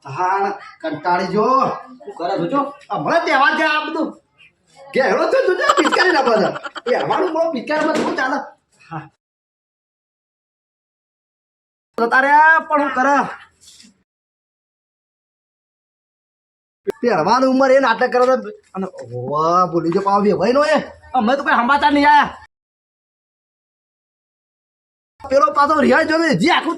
હા કંટાળી જો શું કરે જોજો હમણાં તહેવાર છે આ બધું ઘેરો છો જોજો પિચકારી નાખો છે એ અમારું બહુ પિચકારીમાં શું ચાલે હા તારે પણ હું કરે પહેરવાની ઉંમર એ નાટક કરે અને વાહ બોલી જો પાવ ભાઈ નો એ અમે તો કોઈ સમાચાર નહીં આયા પેલો પાછો રિહાઈ જો જે આખું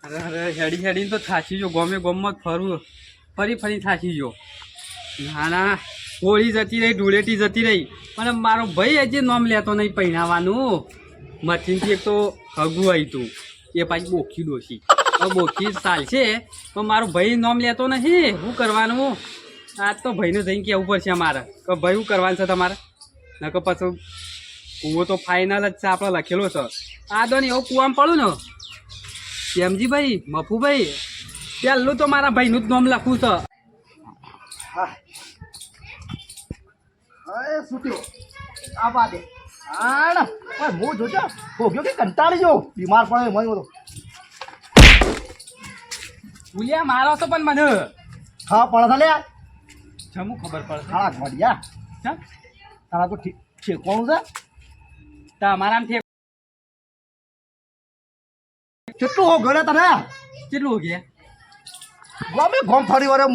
અરે અરે હેડી હેડી તો થાકી જો ગમે ગમત ફરું ફરી થાકી જો ના ના હોળી જતી રહી ધૂળેટી જતી રહી પણ મારો ભાઈ હજી નામ લેતો નહીં પહેરાવાનું મથીનથી એક તો હગું આવી તું એ પાછી બોખી ડોસી બોખી ચાલશે પણ મારો ભાઈ નામ લેતો નથી શું કરવાનું આજ તો ભાઈને જઈને કહેવું પડશે મારે કે ભાઈ શું કરવાનું છે તમારે નકર પછી કૂવો તો ફાઇનલ જ છે આપણે લખેલો છે આ દો ને એવું કૂવામાં પડું ને શ્યામજીભાઈ મફુભાઈ પહેલું તો મારા ભાઈનું જ નામ લખવું છે હા છૂટ્યો આ બાદે હા ના પણ હું જોજો ભોગ્યો કે કંટાળી જો બીમાર પડે મને બધો ભૂલ્યા મારો તો પણ મને હા પડે લે જમું ખબર પડે હા ઘડિયા હા તારા તો ઠીક કોણ છે તમારામથી કેટલું હો ઘરે તને કેટલું હો ગયા ગમે ગમ ફરી વરે હું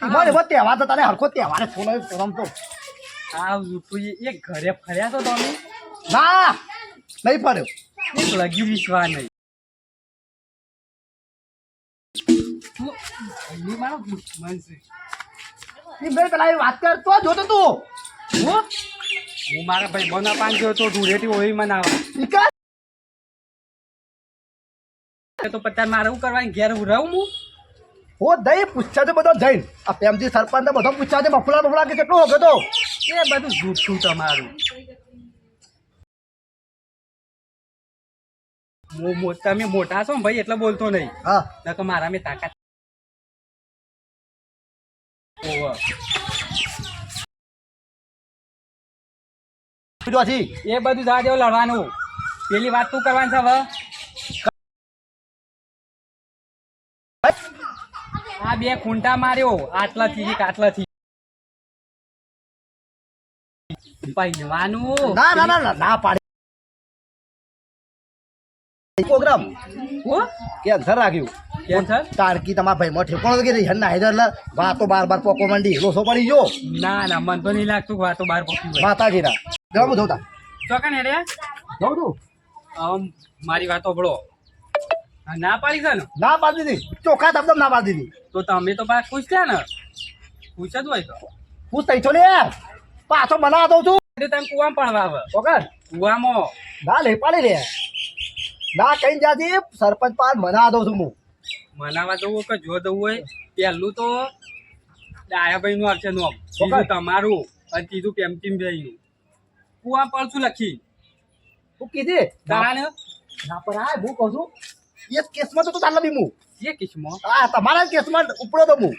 મને એવો તહેવાર તો તને હરખો તહેવારે ફોન રમતો આ એક ઘરે ફર્યા તો તમે ના નહીં ફર્યો એક લગી વિશ્વા નહીં મારો દુશ્મન છે એ મેં પેલા વાત કર તો જોતો તું હું મારા ભાઈ બના પાંચ તો ધૂળેટી હોળી મનાવા તો પત્તા મારે શું કરવાની ઘેર રહું હું હો દઈ પૂછ્યા છે બધો જઈને આ પેમજી સરપંચ બધો પૂછ્યા છે મફલા કે કેટલો હોગે તો એ બધું જૂઠું તમારું તમે મોટા છો ને ભાઈ એટલે બોલતો નહીં હા નકર મારા મેં તાકાત એ બધું જા દેવું લડવાનું પેલી વાત તું કરવાની છે હવે આ બે ખૂંટા માર્યો આટલાથી આટલાથી પહેરવાનું ના ના ના ના પાડી પ્રોગ્રામ કેન્સર રાખ્યું કેન્સર તારકી તમારા ભાઈ માં ઠેકોણો કે હન ના હેદર વાતો બાર પોકો મંડી લોસો પડી ગયો ના મન તો નહીં લાગતું વાતો બાર પોકી હોય માતાજી ના જવા જોતા ચોકન હેડે જવું તું મારી વાતો ભળો ના પાડી છે ને ના પાડી દીધી ચોખા તબદમ ના પાડી દીધી તો તમે તો પાછા ખુશ થયા ને ખુશ જ હોય તો હું તઈ છો લે પાછો મના દઉં છું તમે કુવામાં પડવા આવે ઓકે કુવામાં ના લે પાડી લે ના કઈ જાતી સરપંચ પાર મના દઉં છું હું મનાવા જવું કે જો જવું હોય પહેલું તો ડાયાભાઈ નું આવશે નોમ બીજું તમારું અને ત્રીજું પેમટીમભાઈ નું કુવા પડશું લખી તું કીધી તાને ના પર આ હું કહું છું એ કેસમાં તો ચાલે બી હું જે કિસ્મો હા તમારા કેસમાં ઉપડો તો હું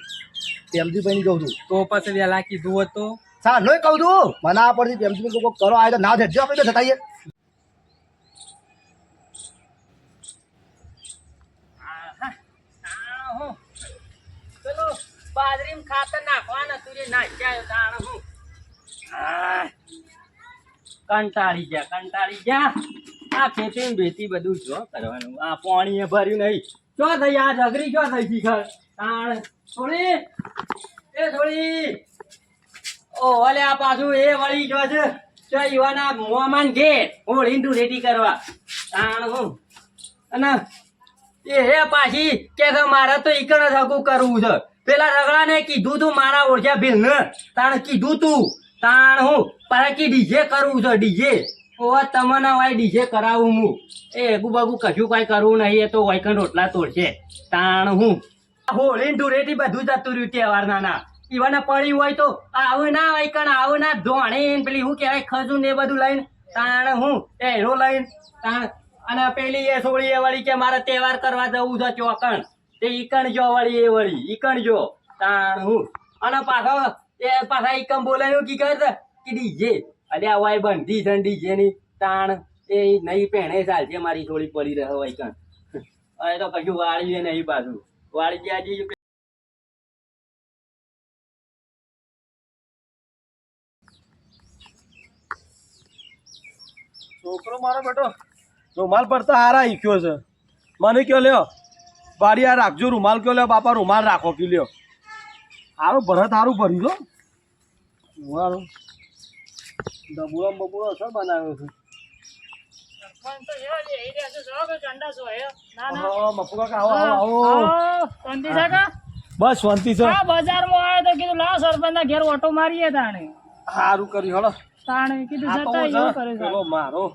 પેમજીભાઈ ની કહું છું તો પછી વહેલા કીધું હોત તો સારું નહીં કહું છું મના પડતી પેમજીભાઈ કોઈ કરો આવે તો ના જજો આપણે તો જતાઈએ ચલો બાજરીમાં ખાતર નાખવાના તુરે નાખ્યા તાણ હું કંટાળી ગયા આ ખેતી બેતી બધું જો કરવાનું આ પાણી ભર્યું નહીં જો થઈ આ ઝઘરી જો થઈ શીખર તાણ થોડી ઓ અલે આ પાછું એ વળી જો છે તો યુવાના મોમાન ઘે હોળી ધૂળેટી કરવા તાણ હું અને એ હે પાછી કે મારે તો ઈકણ હગું કરવું છે પેલા રગડાને કીધું તું મારા ઓળખ્યા ભીલ ને તાણ કીધું તું તાણ હું પાછી ડીજે કરવું છે ડીજે ઓ તમને વાય ડીજે કરાવું હું એ એગુ બગુ કશું કઈ કરવું નહીં એ તો વાયકન રોટલા તોડશે તાણ હું હોળી ધૂળેટી બધું જતું રહ્યું તહેવાર નાના ઈવાને પડી હોય તો આવું ના વાયકણ આવું ના ધોણી પેલી હું કહેવાય ખજૂર ને એ બધું લઈને તાણ હું એ હીરો લઈને તાણ અને પેલી એ સોળી એ વળી કે મારે તહેવાર કરવા જવું છે ચોકણ તે ઈકણ જો વળી એ વળી ઈકણ જો તાણ હું અને પાછા ઈકમ બોલાયો કી કર કે ડીજે અલ્યા વાય બંધી છે ડીજે ની તાણ એ નહીં પહેણે ચાલશે મારી થોડી પડી રહે હોય કણ હવે તો કશું વાળી નહીં પાછું વાળી ગયા જી છોકરો મારો બેટો રૂમાલ પર તો હારા ઈખ્યો છે મને કયો લ્યો બારી આ રાખજો રૂમાલ કયો લ્યો બાપા રૂમાલ રાખો કે લ્યો હારું ભરત હારું ભર્યું છો મારું ડબુડો બબુડો છે બનાવ્યો છે મફુ કાકા આવો આવો બસ શાંતિ છે બજારમાં આવ્યો તો કીધું લાવ સરપંચ ના ઘેર ઓટો મારીએ તાણે સારું કર્યું હળો તાણે કીધું આ તો જતા હું એવું છે, કરે છે પેલો મારો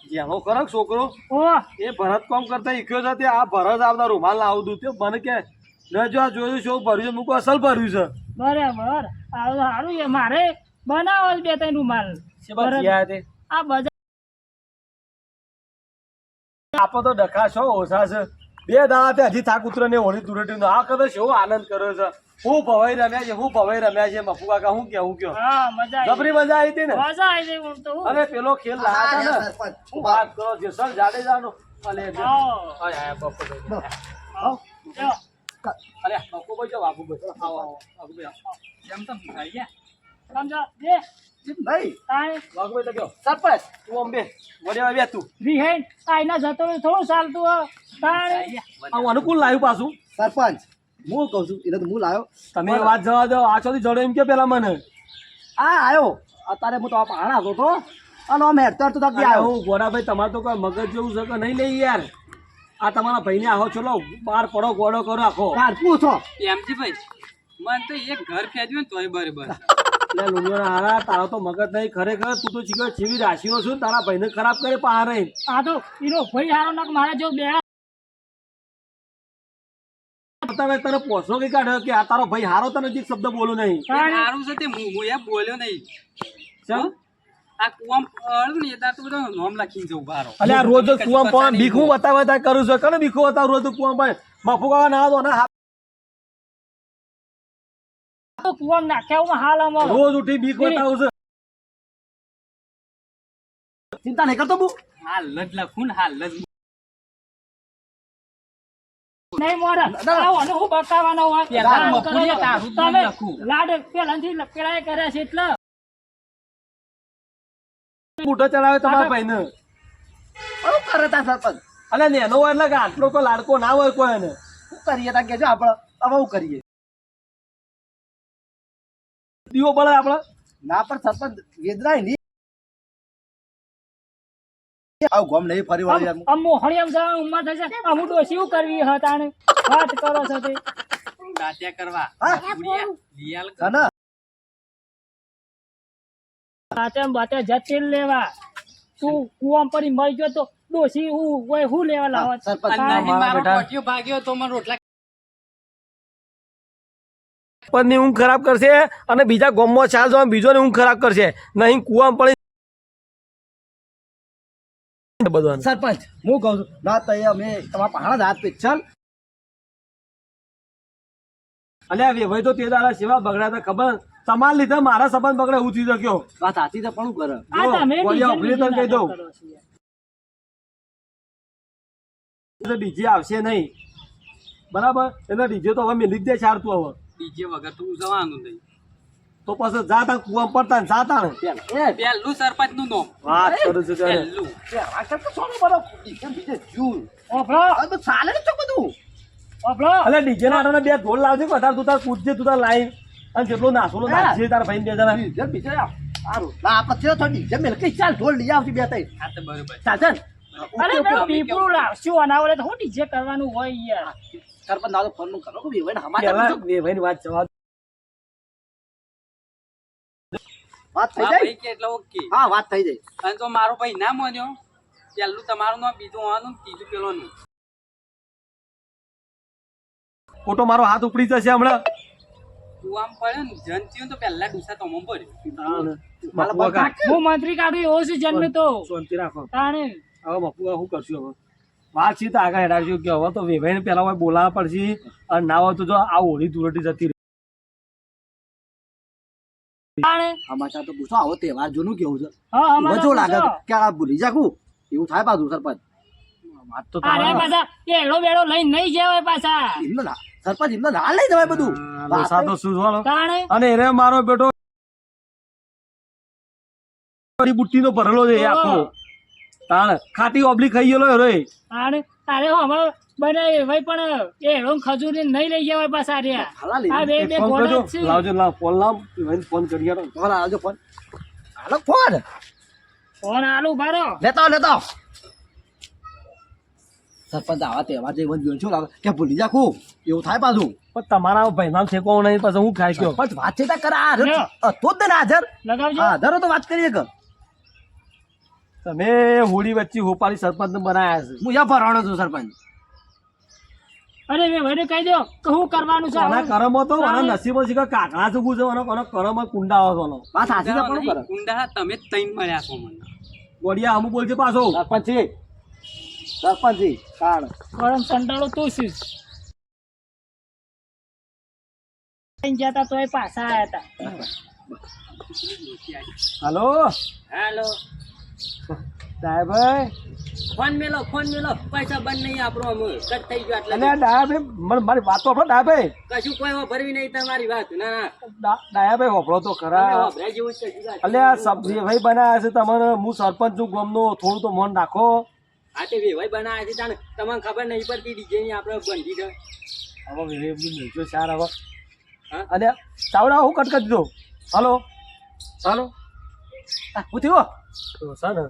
જેનો ખરો છોકરો ઓ એ ભરત કામ કરતા ઈખ્યો છે તે આ ભરત આવતા રૂમાલ લાવું દઉં તે મને કે જો આ જોયું શું ભર્યું છે મૂકો અસલ ભર્યું છે બરાબર આવું સારું છે મારે બનાવો જ બે ત્રણ રૂમાલ બસ યાર તે આ બજાર આપો તો ડખા છો ઓછા છે બે દાડા હજી થાક ઉતરે ને હોળી ધૂળેટી નો આ કદાચ એવો આનંદ કર્યો છે હું ભવાઈ રમ્યા છે મફુ કાકા હું કેવું હા મજા આવી જબરી મજા આવી હતી ને મજા આવી ગઈ હું તો હું અરે પેલો ખેલ લાયા હતા ને સરપંચ હું વાત કરો જેસલ જાડેજાનો અલે આવો. અરે આ બપ્પો ભાઈ આવો. જો. અરે બપ્પો ભાઈ જો બાપુ ભાઈ આવો બાપુ ભાઈ જેમ તેમ ખાઈ ગયા સમજો દે નહીં તાણે બાપુ ભાઈ તો કયો સરપંચ તું અંબે વડે બે તું રિહેન આઈના જતો રહે થોડું ચાલતું હોય તાણે આ અનુકૂળ લાવ્યું પાછું સરપંચ હું કહું છું એટલે તો હું લાવ્યો તમે વાત જવા દો આ ચોથી જડો એમ કે પેલા મને આ આવ્યો અત્યારે હું તો આ પાણા હતો તો અને આમ હેડતર તો તક અરે આવ્યો હું ગોડાભાઈ તમારે તો કોઈ મગજ જેવું છે કે નહીં લઈ યાર આ તમારા ભાઈને આવો ચલો બાર પડો ગોડો કરો આખો તાર પૂછો એમજીભાઈ મને તો એક ઘર ફેંચ્યું ને તોય બરાબર એટલે લુંગીના હારા તારો તો મગજ નહીં ખરેખર તું તો ચીકર ચીવી રાશિનો છું તારા ભાઈને ખરાબ કરે પહાર રહી આ તો હીરો ભાઈ હારો નાક મારા જો બે તમે તને પોસો કે કાઢ્યો કે આ તારો ભાઈ હારો તને એક શબ્દ બોલું નહીં સારું છે તે હું એ બોલ્યો નહીં ચમ આ કુવામ અળું ને તાર તો બધો નોમ લખીને જવું બારો અલે આ રોજ કુવા પણ ભીખું બતાવે તા કરું છું કને ભીખું બતાવ રોજ કુવા પણ મફુ કાકા ના દો ને તો કુવામ નાખ્યા હાલ અમારો રોજ ઉઠી ભીખ બતાવું છું ચિંતા નહીં કરતો બુ હાલ જ લખું ને હાલ જ નહીં મોરા આવો ને હું બતાવવાનો હોય પેલા મફુડીએ તારું જ નામ તમે લખું. લાડ પેલાથી પેલા કર્યા છે એટલે બૂટો ચડાવે તમારા ભાઈને શું કરે તા સરપંચ અલે નેનો હોય એટલે કે આટલો તો લાડકો ના હોય કોઈ એને શું કરીએ તા કેજો આપણે હવે શું કરીએ દીવો બળે આપણે ના પણ સરપંચ વેદરાય નહીં આવું ગોમ નહીં ફરી વળી યાર અમ મોહણિયામ જવા ઉંમર થશે અમુ ડોસી શું કરવી હતા ને વાત કરો છો તે દાત્યા કરવા હા? મફુડીએ દિયાલ હા ને સાચે બાતે જતી લેવા તું કુવામ પડી મરી ગયો તો ડોસી હું હોય હું લેવા લાવત સરપંચ અને નહીં મારા મારો બેટા કોઠિયો ભાગ્યો તો મને રોટલા પદની ઊંઘ ખરાબ કરશે અને બીજા ગોમમાં ચાલ જવા બીજોની ઊંઘ ખરાબ કરશે નહીં કુવામાં પડી બધું સરપંચ હું કહું છું ના તો એ અમે તમારા પહાડા જ હાથ પે ચાલ અલ્યા વેભાઈ તો તે દાડા સેવા બગડ્યા હતા ખબર તમારા લીધે મારા સંબંધ બગડે હું થઈ શક્યો વાત હાથી તો પણ કરે આ તમે બોલ્યો, ડીજે ઉભરી તને કહી દઉં. કરો છો યાર. ડીજે આવશે નહીં બરાબર એટલે ડીજે તો હવે મેલી જ દે ચાર તું હવે ડીજે વગર તું જવાનું નહીં તો પછી જા તા કુવા પડતા ને જાતા ને પહેલું સરપંચ નું નામ વાત કરું છું ત્યારે. પહેલું આ કરતો સોનો બરો બીજે જૂન ઓભળો આ તો ચાલે ને તો બધું ઓભળો અલે ડીજે ના આટાને બે ઢોલ લાવજે વધારે તું તાર કૂદજે તું તાર લાઈન અને જેટલો નાસોલો નાચજે તારા ભાઈને બે જણા બીજે બીજે સારું ના આપણે છે થોડી જમે કે ચાલ ઢોલ લઈ આવતી બે તઈ આ તો બરોબર ચાલશે ને અરે મેં પીપળું લાવશું અનાવડે તો હું ડીજે કરવાનું હોય યાર સરપંચ ના તો ફોન નું કરો કે વેવાઈને હમાતા પેલા બીજું વેભાઈની વાત જવા દો. વાત થઈ હા જાય ભાઈ કે એટલે ઓકે હા વાત થઈ જાય અને તો મારો ભાઈ ના માન્યો પહેલું તમારું નામ બીજું આનું ત્રીજું પેલોનું ખોટો મારો હાથ ઉપડી જશે હમણાં તું આમ પડ્યો ને જનતીઓ તો પહેલા ડુસા તો પડ્યો મફુઆ કા હું મંત્રી કાઢું એવો છે જન્મે તો શાંતિ રાખો તાણે હવે મફુઆ શું કરશું હવે વાતચીત આગળ હેડાડજો કે હવે તો વેવાઈને પેલા હોય બોલાવવા પડશે અને ના હોય તો જો આ હોળી ધૂળેટી જતી રહી. તાણે સમાચાર તો પૂછો આવો તહેવાર જોનું કેવું છે હા અમારે મજો લાગે પૂછો. કે આ ભૂલી જાકું એવું થાય પાછું સરપંચ વાત તો અરે તમારી પાછા એડો બેડો લઈને નહીં જવાય પાછા એમને ના સરપંચ એમને ના લઈ જવાય બધું લોસા તો શું જોવાનો. તાણે અને એને મારો બેટો બુટ્ટી નો ભરેલો છે એ આખો તાણ ખાટી ઓબલી ખાઈ ગયેલો રે. તાણે તારે હો અમારે બને ભાઈ પણ એડો ખજૂરી નહીં લઈ જવાય પાછા રહ્યા હાલા લઈ આ બે બે ફોન ઘોડા કરજો જ છે. લાવજો લાવ ફોન લાવ વેવાઈને ફોન કરી યાર. ફોન આવજો ફોન હાલો ફોન ફોન આલુ બારો લેતા લેતા સરપંચ આવા તહેવાર જેવું જોયું શું લાગે કે ભૂલી જાકું એવું થાય પાછું પણ તમારા ભાઈના ઠેકો નહીં પછી હું ખાઈ ગયો. સરપંચ વાત છે કરે હાજર લ્યો. તો જ ને હાજર લગાવજો હાજર તો વાત કરીએ કે તમે હોળી વચ્ચે હોપાળી સરપંચ બનાયા છે. હું યા ફરવાનો છું સરપંચ અરે મે ભાઈને કહી દો કે શું કરવાનું છે આના હવે? કરમો તો આના નસીબો છે કે કાકડા ચૂકું છે અને કરમ કુંડા આવવાનો વાત સાચી છે પણ કરે ઊંડા તમે તૈન મળ્યા છો મને ગોડિયા અમુક બોલશે પાછો. સરપંચ છે સરપંચ છે કાળ ગરમ સંડાળો તું શીશ જતા તોય પાછા આયા હતા હાલો હાલો સાહેબ ફોન મેલો પૈસા બંધ નહીં આપણો અમે કટ થઈ ગયો એટલે અને ડાયાભાઈ મારી વાત તો આપણો ડાયાભાઈ કશું કોઈ ભરવી નહીં તમારી વાત ના ના ડાયાભાઈ હોભળો તો અમે ખરા. વપરાય જેવું જ કશું વાત. એટલે આ સબ્જી ભાઈ બનાવ્યા છે તમારે હું સરપંચ છું ગામનો થોડું તો મન રાખો. આ તે વેવાઈ બનાવ્યા છે તાણે તમને ખબર નહીં પડતી ડીજે ની આપણે બંધી છે હવે મેળજો ચાર હવે હા? અને ચાવડા હું કટ કરી દીધો. હાલો હાલો હું થયો તો છે ને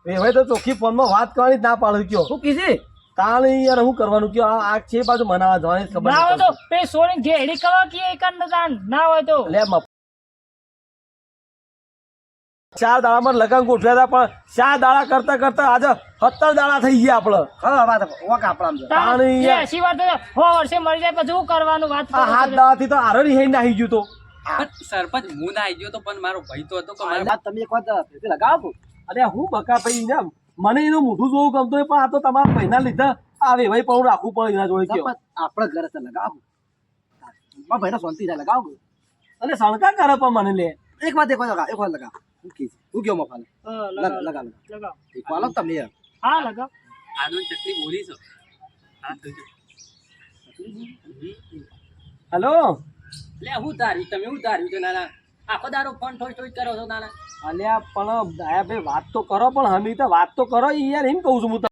વેવાઈ તો ચોખ્ખી ફોનમાં વાત કરવાની જ ના પાડું કયો શું કીધી તાણ યાર હું કરવાનું કયો આ છે બાજુ મનાવા જવાની જ ખબર ના હોય નહીં તો પડતી. પે સોની ઘેડી કરવા કે એકાંત ના હોય તો એટલે ચાર દાડામાં લગન ગોઠવ્યા હતા પણ ચાર દાડા કરતા કરતા આજે 17 દાડા થઈ ગયા આપડે. હા વાત ઓક આપણા છે તાણી યાર. 80 વાર તો 100 વર્ષે મરી જાય પછી શું કરવાનું વાત આ કરો હાથ છો? દાડાથી તો આરડી હઈ નાહી ગયું તો. સરપંચ હું ના આવી ગયો તો પણ મારો ભાઈ તો હતો કે મારા વાત તમે એક વાત ફેરથી લગાવો અરે હું બકા ભાઈ ને મને એનું મોઢું જોવું ગમતું હોય પણ આ તો તમારા ભાઈના લીધે આ વેવાઈ પણ રાખવું પડે એના જોડે કયો. સરપંચ આપણે ઘરે છે લગાવો મારા ભાઈને શાંતિ થાય લગાવો અને સણકા કરે પણ મને લે એક વાત લગાવ હું કીધું હું ગયો મફાલે હા, લગાવ લગાવ લગાવ લગાવ એક વાલો તમે યાર હા લગાવ આનો ચકલી બોલી છો હા તો જો. હેલો લે હું ધાર્યું તમે હું ધાર્યું છે નાના આખો દારો ફોન થોડી કરો છો નાના અલ્યા પણ દયાભાઈ વાત તો કરો પણ હમી તો વાત તો કરો યાર એમ કહું છું હું તમને.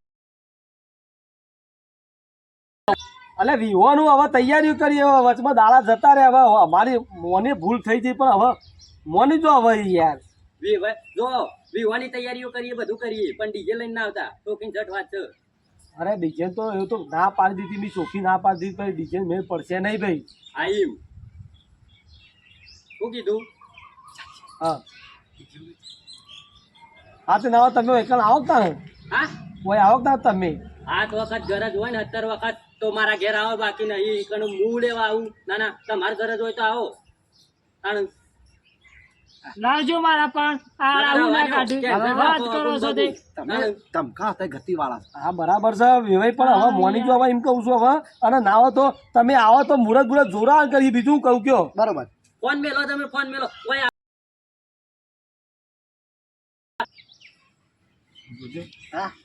અલે વિહોનું હવે તૈયારીઓ કરી હવે વચમાં દાડા જતા રહે હવે અમારી મોની ભૂલ થઈ ગઈ પણ હવે મોની જો હવે યાર જો વિવાહની તૈયારીઓ કરીએ બધું કરીએ પણ ડીજે લઈને ના આવતા ટોકીન ઝટ વાત છે અરે ડીજે તો એવું તો ના પાડી દીધી મેં ચોખ્ખી ના પાડી દીધી ભાઈ ડીજે મેળ પડશે નહીં ભાઈ. આઈમ શું કીધું હા હા તો ના તમે એકલ આવો તા ને હા કોઈ આવો તા તમે 8 વખત ગરજ હોય ને 17 વખત તો મારા ઘેર આવો બાકી નહીં કણું મૂળ લેવા આવું ના ના તમારે ગરજ હોય તો આવો તાણ લાવજો મારા પણ આ આવું ના કાઢ્યું વાત કરો છો તે તમે ધમકા હતા ગતિ વાળા હા બરાબર છે વેવાઈ પણ હવે મોની જો હવે એમ કહું છું હવે અને ના આવો તો તમે આવો તો મુરત જોરા કરી બીજું કહું કયો. બરોબર ફોન મેલો તમે ફોન મેલો ઓય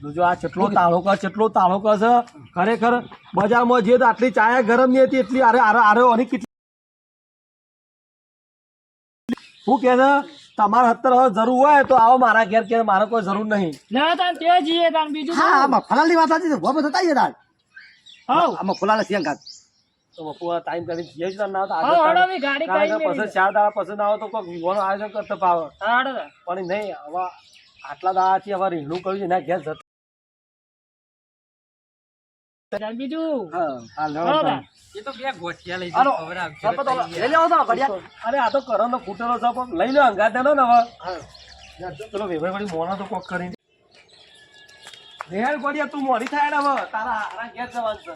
જોજો આ કેટલો તાળો કર છે ખરેખર બજારમાં જે તો આટલી ચાયા ગરમ નહીં હતી એટલી આરે આરે આરે આની કેટલી શું કે છે તમારે અત્યારે હવે જરૂર હોય તો આવો મારા ઘેર કે મારે કોઈ જરૂર નહીં. ના તાન તે જઈએ તાન બીજું હા આમાં ફલાની વાત સાચી છે ભોબો થતા જ દાડ હાઉ આમાં ફલાને સિંહ ઘાત તો બપોર ટાઈમ કરી જઈએ જ ના તો હાઉ હડો મી ગાડી કાઈ પસંદ 4 દાડા પસંદ આવે તો કોઈ વિવાહનું આયોજન કરતા ફાવે હાડો પણ નહીં હવે આટલા દાડાથી હવે રેણું કર્યું છે એના ઘેર જતા બીજું હા હાલો હાલો તાન. એ તો બે ગોઠિયા લઈ હાલો ખવડાવજો. સરપંચ ઓલો લઈ લેવો તો ઘડિયા અરે આ તો કરણનો ફૂટેલો છે પણ લઈ લો અંગાત ને હવે પેલો વેભાઈ વળી મોના તો કોક કરીને રેડ ગોડિયા તું મોડી થાય ને હવે તારા હારા ઘેર જવાનું છે.